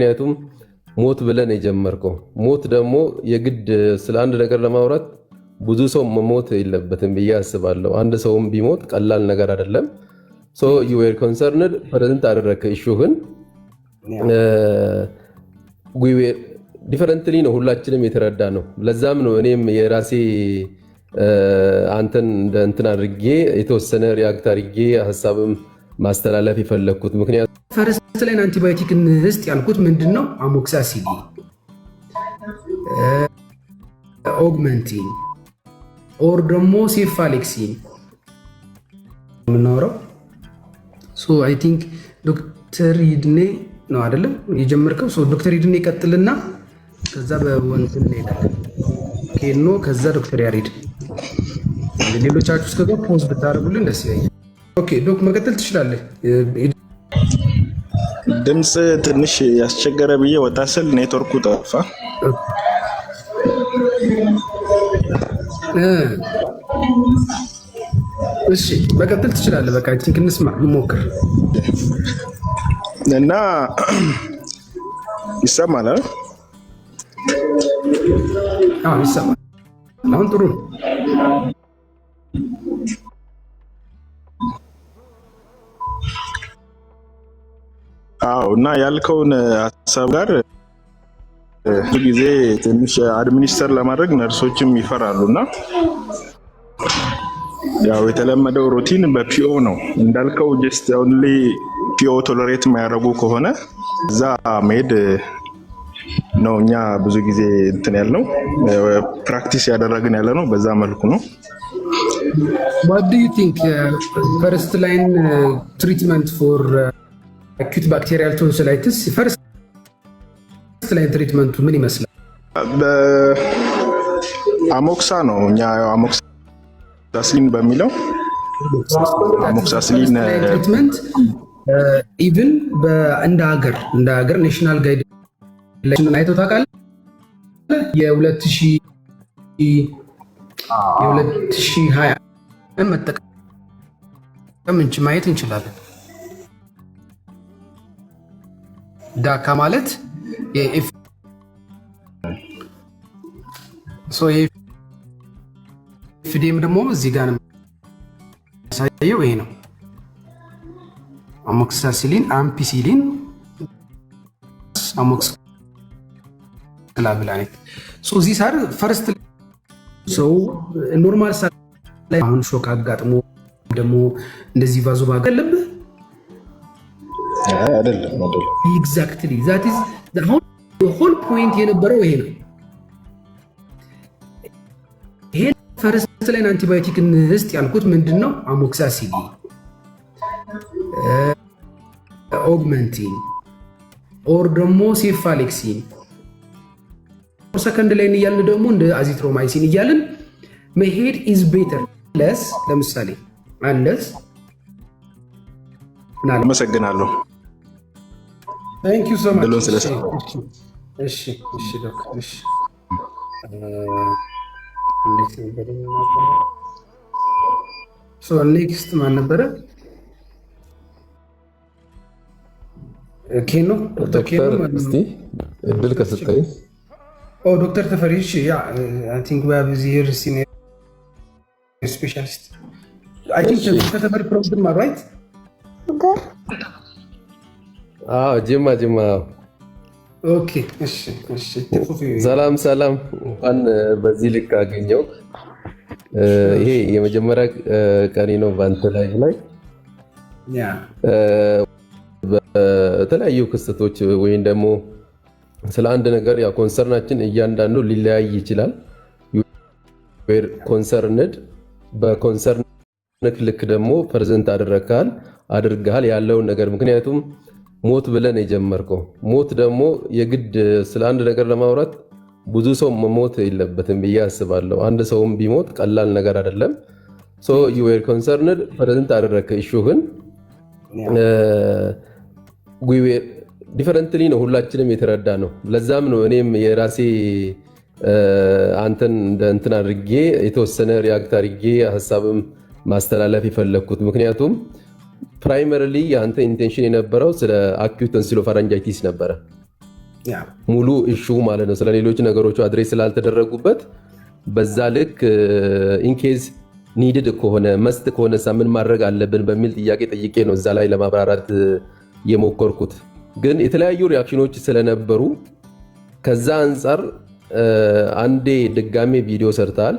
ምክንያቱም ሞት ብለን የጀመርከው ሞት ደግሞ የግድ ስለ አንድ ነገር ለማውራት ብዙ ሰው መሞት የለበትም ብዬ አስባለሁ። አንድ ሰውም ቢሞት ቀላል ነገር አይደለም። ሶ ዩ ዌር ኮንሰርንድ ፕሬዘንት አደረከ ኢሹህን ዲፈረንትሊ ነው ሁላችንም የተረዳ ነው። ለዛም ነው እኔም የራሴ አንተን እንትን አድርጌ የተወሰነ ሪያክት አድርጌ ሀሳብም ማስተላለፍ የፈለግኩት ምክንያቱም ፈርስት ላይን አንቲባዮቲክ እንስጥ ያልኩት ምንድነው? አሞክሳሲሊን፣ ኦግመንቲን ኦር ደግሞ ሴፋሌክሲን የምናወራው። ሶ አይ ቲንክ ዶክተር ይድኔ ነው አይደለም የጀመርከው? ሶ ዶክተር ይድኔ ይቀጥልና ከዛ በወንትን እንሄዳለን። ኬኖ ከዛ ዶክተር ያሬድ። ሌሎቻችሁ እስከዛ ፖዝ ብታደርጉልን ደስ ይለኛል። ኦኬ ዶክ መቀጠል ትችላለህ። ድምፅ ትንሽ ያስቸገረ ብዬ ወጣ ስል ኔትወርኩ ጠፋ። እሺ መቀጠል ትችላለህ። በቃ ቲንክ እንስማ እንሞክር እና ይሰማል አይደል? አዎ ይሰማል። አሁን ጥሩ ነው። አዎ እና ያልከውን ሀሳብ ጋር ብዙ ጊዜ ትንሽ አድሚኒስተር ለማድረግ ነርሶችም ይፈራሉ እና ያው የተለመደው ሩቲን በፒኦ ነው እንዳልከው ጀስት ኦንሊ ፒኦ ቶለሬት የማያደርጉ ከሆነ እዛ መሄድ ነው። እኛ ብዙ ጊዜ እንትን ያልነው ፕራክቲስ ያደረግን ያለ ነው በዛ መልኩ ነው። What do you think first line treatment for acute bacterial tonsillitis first line treatment ምን ይመስላል? አሞክሳ ነው እኛ አሞክሳሲሊን በሚለው አሞክሳሲሊን ትሪትመንት ኢቭን እንደ ሀገር ናሽናል ጋይድ ላይን አይተው ታውቃለህ? የ2020 መጠቀም ማየት እንችላለን። ዳካ ማለት ኤፍዲኤም ደግሞ እዚህ ጋር የሚያሳየው ይሄ ነው። አሞክሳሲሊን፣ አምፒሲሊን፣ አሞክስክላቪላኔት እዚህ ሳር ፈርስት ሰው ኖርማል ሳር ላይ አሁን ሾክ አጋጥሞ ደግሞ እንደዚህ ቫዞ ባገለብህ አይደለም ኤግዛክትሊ ዛት ኢዝ ዘ ሆል ፖይንት የነበረው ይሄ ነው። ይሄ ፈርስት ላይን አንቲባዮቲክ እንስጥ ያልኩት ምንድነው? አሞክሳሲሊን፣ ኦግመንቲን ኦር ደግሞ ሴፋሌክሲን ሰከንድ ላይን እያልን ደግሞ እንደ አዚትሮማይሲን እያልን መሄድ ኢዝ ቤተር ለስ ለምሳሌ አንለስ አመሰግናለሁ። Thank you so much. እሺ ዶክ እሺ ኔክስት ማን ነበረ? ኬኖ እድል ከሰጠኝ ዶክተር ተፈሪ አይ ቲንክ we have here senior specialist I think ከተፈሪ ፕሮብለም right ጅማ ኦኬ እሺ ሰላም እንኳን በዚህ ልክ አገኘው። ይሄ የመጀመሪያ ቀኔ ነው በአንተ ላይ በተለያዩ ክስተቶች ወይም ደግሞ ስለ አንድ ነገር ያ ኮንሰርናችን እያንዳንዱ ሊለያይ ይችላል። ኮንሰርንድ በኮንሰርንክ ልክ ደግሞ ፕሬዘንት አድርገሃል ያለውን ነገር ምክንያቱም ሞት ብለን የጀመርከው ሞት ደግሞ የግድ ስለ አንድ ነገር ለማውራት ብዙ ሰው መሞት የለበትም ብዬ አስባለሁ። አንድ ሰውም ቢሞት ቀላል ነገር አይደለም። ሶ ዩ ዌር ኮንሰርንድ ፕሬዘንት አደረከ ኢሹህን ዲፈረንትሊ ነው ሁላችንም የተረዳ ነው። ለዛም ነው እኔም የራሴ አንተን እንትን አድርጌ የተወሰነ ሪያክት አድርጌ ሀሳብም ማስተላለፍ የፈለግኩት ምክንያቱም ፕራይመሪሊ የአንተ ኢንቴንሽን የነበረው ስለ አኪዩት ቶንሲሎፋራንጃይቲስ ነበረ። ሙሉ ኢሹ ማለት ነው። ስለሌሎች ነገሮቹ አድሬስ ስላልተደረጉበት በዛ ልክ ኢንኬዝ ኒድድ ከሆነ መስት ከሆነ ምን ማድረግ አለብን በሚል ጥያቄ ጠይቄ ነው እዛ ላይ ለማብራራት የሞከርኩት። ግን የተለያዩ ሪያክሽኖች ስለነበሩ ከዛ አንጻር አንዴ ድጋሜ ቪዲዮ ሰርተሃል።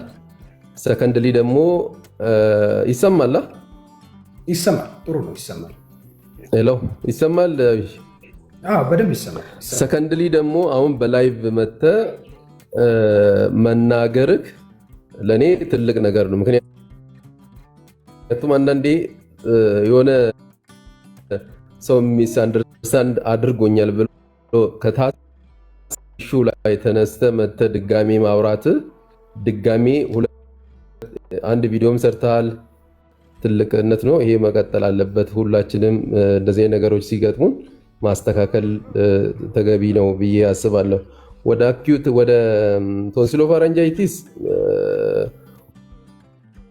ሰከንድሊ ደግሞ ይሰማል። ጥሩ ነው። ይሰማል። ሄሎ ይሰማል? በደንብ ይሰማል። ሰከንድሊ ደግሞ አሁን በላይቭ መጥተህ መናገርህ ለእኔ ትልቅ ነገር ነው። ምክንያቱም አንዳንዴ የሆነ ሰው ሚስ አንደርስታንድ አድርጎኛል ብሎ ከታች ኢሹ ላይ ተነስተህ መጥተህ ድጋሜ ማውራትህ ድጋሜ አንድ ቪዲዮም ሰርተሃል። ትልቅነት ነው። ይሄ መቀጠል አለበት። ሁላችንም እንደዚህ ነገሮች ሲገጥሙን ማስተካከል ተገቢ ነው ብዬ አስባለሁ። ወደ አኪዩት ወደ ቶንሲሎፋረንጃይቲስ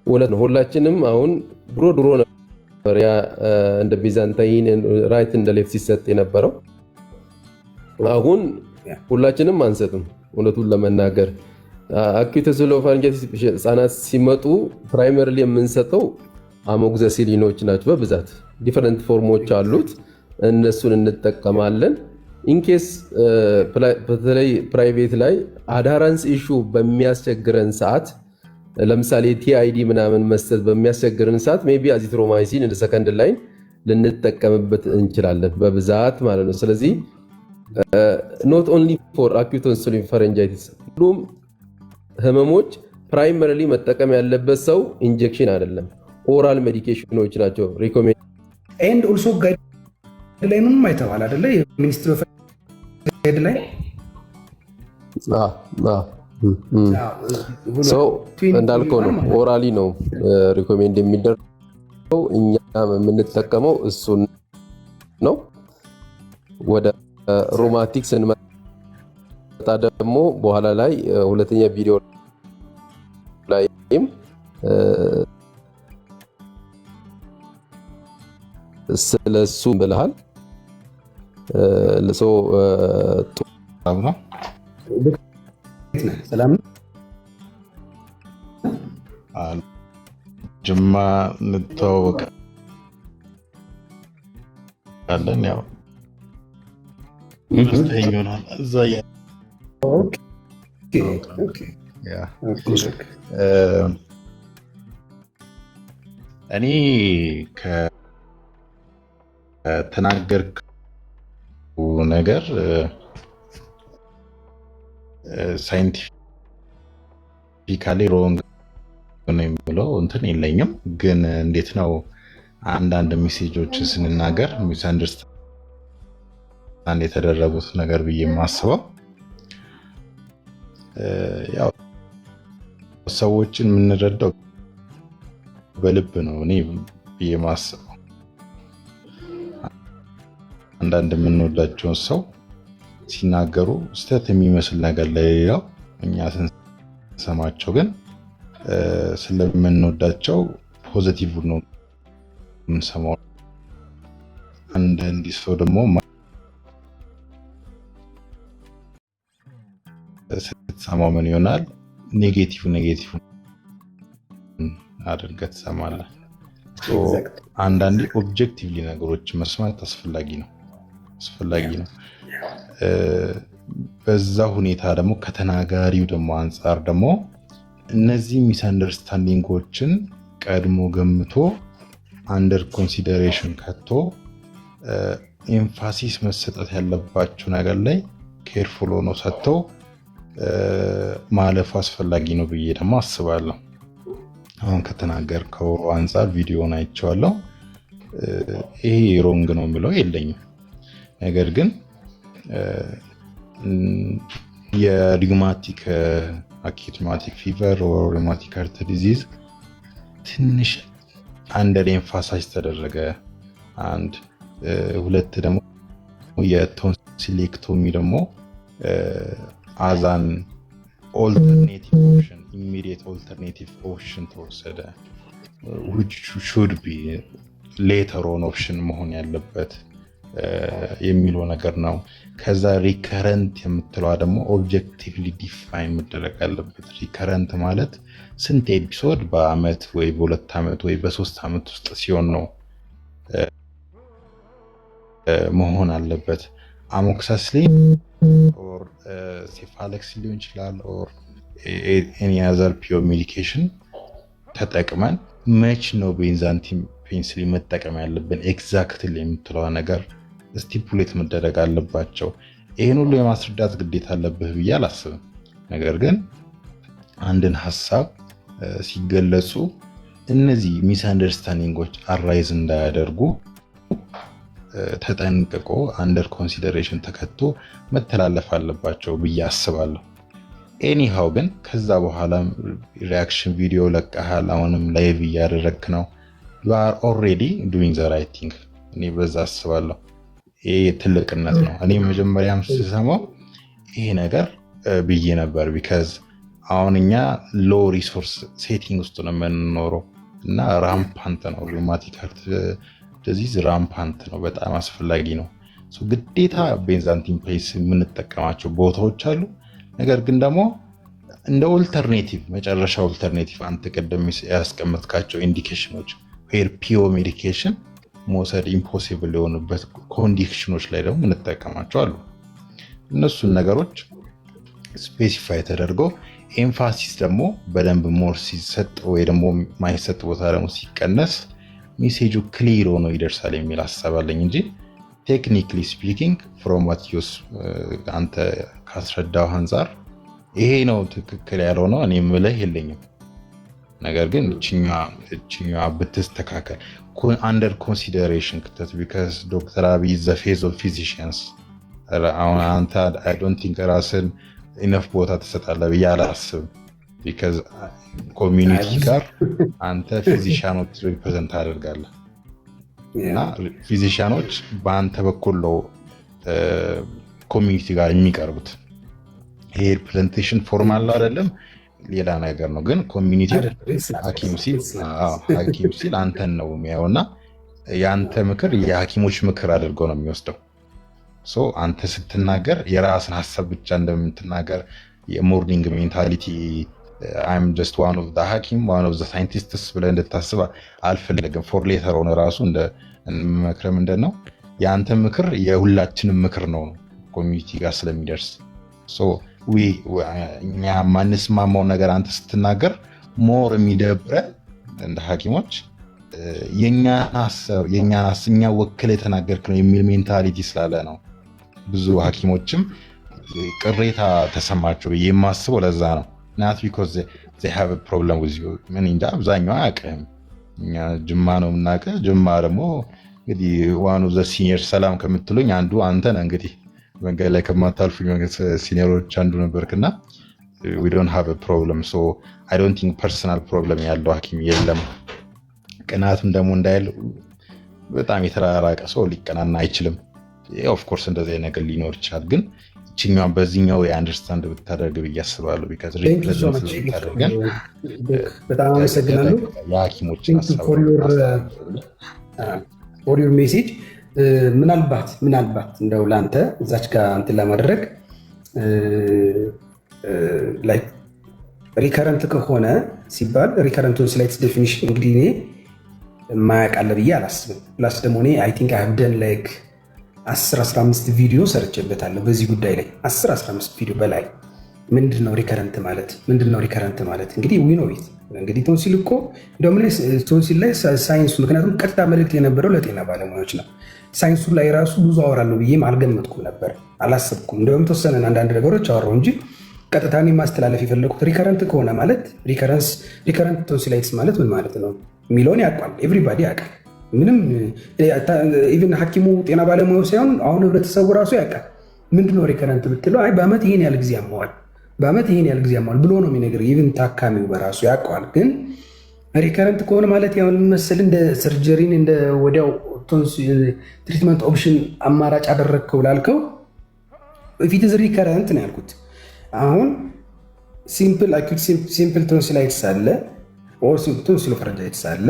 እውነት ነው። ሁላችንም አሁን ድሮ ነበር ያ እንደ ቢዛንታይን ራይት እንደ ሌፍት ሲሰጥ የነበረው። አሁን ሁላችንም አንሰጥም። እውነቱን ለመናገር አኪዩት ቶንሲሎፋረንጃይቲስ ህጻናት ሲመጡ ፕራይመሪሊ የምንሰጠው አሞክሲሲሊኖች ናቸው። በብዛት ዲፈረንት ፎርሞች አሉት። እነሱን እንጠቀማለን። ኢንኬስ በተለይ ፕራይቬት ላይ አዳራንስ ኢሹ በሚያስቸግረን ሰዓት ለምሳሌ ቲአይዲ ምናምን መስጠት በሚያስቸግረን ሰዓት ሜይ ቢ አዚትሮማይሲን እንደ ሰከንድ ላይን ልንጠቀምበት እንችላለን በብዛት ማለት ነው። ስለዚህ ኖት ኦንሊ ፎር አኪዩት ቶንሲሎፋረንጃይቲስ ሁሉም ህመሞች ፕራይመሪሊ መጠቀም ያለበት ሰው ኢንጀክሽን አይደለም፣ ኦራል ሜዲኬሽኖች ናቸው ሪኮሜንድ ኤንድ ኦልሶ ጋይድላይኑንም አይተዋል አይደለ? የሚኒስትሪ ኦፍ ጋይድላይን እንዳልከው ነው። ኦራሊ ነው ሪኮሜንድ የሚደረገው። እኛ የምንጠቀመው እሱን ነው። ወደ ሮማቲክ ስንመጣ ደግሞ በኋላ ላይ ሁለተኛ ቪዲዮ ላይም ስለሱ ብለሃል። ሰላም ጅማ እንተዋወቃለን። ያው ይሆናል እዛ እኔ ከተናገርከው ነገር ሳይንቲፊካሊ ሮንግ ነው የሚለው እንትን የለኝም። ግን እንዴት ነው አንዳንድ ሜሴጆች ስንናገር ሚስ አንደርስታንድ የተደረጉት ነገር ብዬ የማስበው ያው ሰዎችን የምንረዳው በልብ ነው እኔ ብዬ የማስበው። አንዳንድ የምንወዳቸውን ሰው ሲናገሩ ስህተት የሚመስል ነገር ለሌላው እኛ ስንሰማቸው ግን ስለምንወዳቸው ፖዚቲቭ ነው የምንሰማው። አንዳንድ ሰው ደግሞ ስትሰማው ምን ይሆናል? ኔጌቲቭ አድርገህ ትሰማለህ። አንዳንዴ ኦብጀክቲቭሊ ነገሮች መስማት አስፈላጊ ነው። በዛ ሁኔታ ደግሞ ከተናጋሪው ደግሞ አንጻር ደግሞ እነዚህ ሚስ አንደርስታንዲንጎችን ቀድሞ ገምቶ አንደር ኮንሲደሬሽን ከቶ ኤምፋሲስ መሰጠት ያለባቸው ነገር ላይ ኬርፉል ሆኖ ሰጥተው ማለፍ አስፈላጊ ነው ብዬ ደግሞ አስባለሁ። አሁን ከተናገርከው አንጻር ቪዲዮን አይቼዋለሁ። ይሄ ሮንግ ነው የሚለው የለኝም። ነገር ግን የሪግማቲክ አኪዩት ሪግማቲክ ፊቨር ኦር ሪግማቲክ ሃርት ዲዚዝ ትንሽ አንደር ኤምፋሳይዝ ተደረገ። አንድ ሁለት ደግሞ የቶንሲሌክቶሚ ደግሞ አዛን ኦልተርኔቲቭ ኦፕሽን ኢሚዲየት ኦልተርኔቲቭ ኦፕሽን ተወሰደ which should be later on ኦፕሽን መሆን ያለበት የሚለው ነገር ነው። ከዛ ሪከረንት የምትለዋ ደግሞ ኦብጀክቲቭሊ ዲፋይን መደረግ አለበት። ሪከረንት ማለት ስንት ኤፒሶድ በአመት ወይ በ2 ዓመት ወይ በ3 ዓመት ውስጥ ሲሆን ነው መሆን አለበት። አሞክሳስሊን ኦር ሴፋሌክሲን ሊሆን ይችላል ኦር ኤኒ አዘር ፒዮ ሜዲኬሽን ተጠቅመን መች ነው ቤንዛንቲን ፔንሲሊን መጠቀም ያለብን ኤግዛክትሊ የምትለዋ ነገር ስቲፑሌት መደረግ አለባቸው። ይሄን ሁሉ የማስረዳት ግዴታ አለብህ ብዬ አላስብም። ነገር ግን አንድን ሐሳብ ሲገለጹ እነዚህ ሚስ አንደርስታንዲንጎች አራይዝ እንዳያደርጉ ተጠንቅቆ አንደር ኮንሲደሬሽን ተከቶ መተላለፍ አለባቸው ብዬ አስባለሁ። ኤኒሃው ግን ከዛ በኋላ ሪአክሽን ቪዲዮ ለቀሃል፣ አሁንም ላይቭ እያደረግክ ነው። you are already doing the right thing። እኔ በዛ አስባለሁ። ይሄ ትልቅነት ነው። እኔ መጀመሪያም ስሰማው ይሄ ነገር ብዬ ነበር because አሁን እኛ ሎ ሪሶርስ ሴቲንግ ውስጥ ነው የምንኖረው እና ራምፓንት ነው ሩማቲክ ሃርት ዲዚዝ ራምፓንት ነው፣ በጣም አስፈላጊ ነው። ግዴታ ቤንዛንቲን ፔንስ የምንጠቀማቸው ቦታዎች አሉ። ነገር ግን ደግሞ እንደ ኦልተርኔቲቭ መጨረሻ ኦልተርኔቲቭ አንተ ቀደም ያስቀመጥካቸው ኢንዲኬሽኖች ዌር ፒኦ ሜዲኬሽን መውሰድ ኢምፖሲብል የሆኑበት ኮንዲሽኖች ላይ ደግሞ እንጠቀማቸው አሉ። እነሱን ነገሮች ስፔሲፋይ ተደርገው ኤምፋሲስ ደግሞ በደንብ ሞር ሲሰጥ ወይ ደግሞ ማይሰጥ ቦታ ደግሞ ሲቀነስ ሜሴጁ ክሊር ሆኖ ይደርሳል የሚል ሐሳብ አለኝ እንጂ ቴክኒካሊ ስፒኪንግ ፍሮም ዋት ዩስ አንተ ካስረዳው አንፃር ይሄ ነው ትክክል ያለው ነው እኔ ምልህ የለኝም። ነገር ግን እችኛዋ ብትስተካከል አንደር ኮንሲደሬሽን ክተት ቢካዝ ዶክተር አብይ ዘ ፌዝ ኦፍ ፊዚሽያንስ አሁን አንተ አይ ዶንት ቲንክ ራስን ኢነፍ ቦታ ትሰጣለህ ብዬ አላስብም። ቢካዝ ኮሚኒቲ ጋር አንተ ፊዚሽያኖች ሪፕሬዘንት አደርጋለህ እና ፊዚሽያኖች በአንተ በኩል ነው ኮሚኒቲ ጋር የሚቀርቡት። ይሄ ሪፕሬዘንቴሽን ፎርማል አይደለም ሌላ ነገር ነው። ግን ኮሚኒቲ ሐኪም ሲል አንተን ነው የሚያውና ያንተ ምክር የሐኪሞች ምክር አድርገው ነው የሚወስደው። ሶ አንተ ስትናገር የራስን ሐሳብ ብቻ እንደምትናገር የሞርኒንግ ሜንታሊቲ I'm just one of the ሐኪም one of the scientists ብለህ እንድታስብ አልፈልግም። ፎር ሌተር ሆነ ራሱ እንደ መክረም እንደነው ያንተ ምክር የሁላችንም ምክር ነው ኮሚኒቲ ጋር ስለሚደርስ ሶ እኛ ማንስማማው ነገር አንተ ስትናገር ሞር የሚደብረን እንደ ሐኪሞች የኛ ወክለ የተናገርክ ነው የሚል ሜንታሊቲ ስላለ ነው። ብዙ ሐኪሞችም ቅሬታ ተሰማቸው የማስበው ለዛ ነው። not because they have a problem with you ምን እንደ አብዛኛው አያውቅም። እኛ ጅማ ነው የምናውቀው። ጅማ ደግሞ እንግዲህ one of the senior ሰላም ከምትሉኝ አንዱ አንተ ነህ። እንግዲህ መንገድ ላይ ከማታልፉኝ ሲኒየሮች አንዱ ነበርክና we don't have a problem so I don't think personal problem ያለው ሐኪም የለም። ቅናትም ደግሞ እንዳይል በጣም የተራራቀ ሰው ሊቀናና አይችልም። ኦፍ ኮርስ እንደዚህ ነገር ሊኖር ይችላል። ግን እቺኛው በዚህኛው አንደርስታንድ ብታደርግ ብያስባለሁ ቢካዝ ሪፕሬዘንት ብታደርገን በጣም አመሰግናለሁ የሐኪሞችን ሐሳብ for your message ምናልባት እንደው ላንተ እዛች ጋር እንትን ለማድረግ ላይክ ሪከረንት ከሆነ ሲባል ሪከረንት ቶንሲላይትስ ዴፊኒሽን እንግዲህ እኔ ማያውቃለ ብዬ አላስብም። ፕላስ ደግሞ እኔ አይ ቲንክ አይ ሃቭ ደን ላይክ 10-15 ቪዲዮ ሰርቼበታለሁ በዚህ ጉዳይ ላይ 10-15 ቪዲዮ በላይ። ምንድነው ሪከረንት ማለት እንግዲህ ዊ ኖ ኢት እንግዲህ ቶንሲል እኮ እንደውም ቶንሲል ላይ ሳይንሱ ምክንያቱም ቀጥታ መልእክት የነበረው ለጤና ባለሙያዎች ነው። ሳይንሱ ላይ ራሱ ብዙ አወራለሁ ብዬም አልገመጥኩም ነበር፣ አላሰብኩም። እንደውም ተወሰነ አንዳንድ ነገሮች አወራሁ እንጂ ቀጥታ እኔ ማስተላለፍ የፈለኩት ሪከረንት ከሆነ ማለት ሪከረንት ቶንሲላይትስ ማለት ምን ማለት ነው የሚለውን ያውቃል። ኤቭሪባዲ ያውቃል። ምንም ኢቭን ሐኪሙ ጤና ባለሙያው ሳይሆን አሁን ህብረተሰቡ ራሱ ያውቃል። ምንድነው ሪከረንት ብትለው አይ በአመት ይሄን ያህል ጊዜ ያመዋል ብሎ ነው የሚነግር። ኢቭን ታካሚው በራሱ ያውቀዋል። ግን ሪከረንት ከሆነ ማለት ያው መሰል እንደ ሰርጀሪን እንደ ወዲያው ትሪትመንት ኦፕሽን አማራጭ አደረግከው ላልከው ኢት ኢዝ ሪከረንት ነው ያልኩት። አሁን ሲምፕል አኪዩት ሲምፕል ቶንሲላይትስ አለ ኦር ቶንሲሎፋሪንጃይትስ አለ፣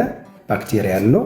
ባክቴሪያል ነው።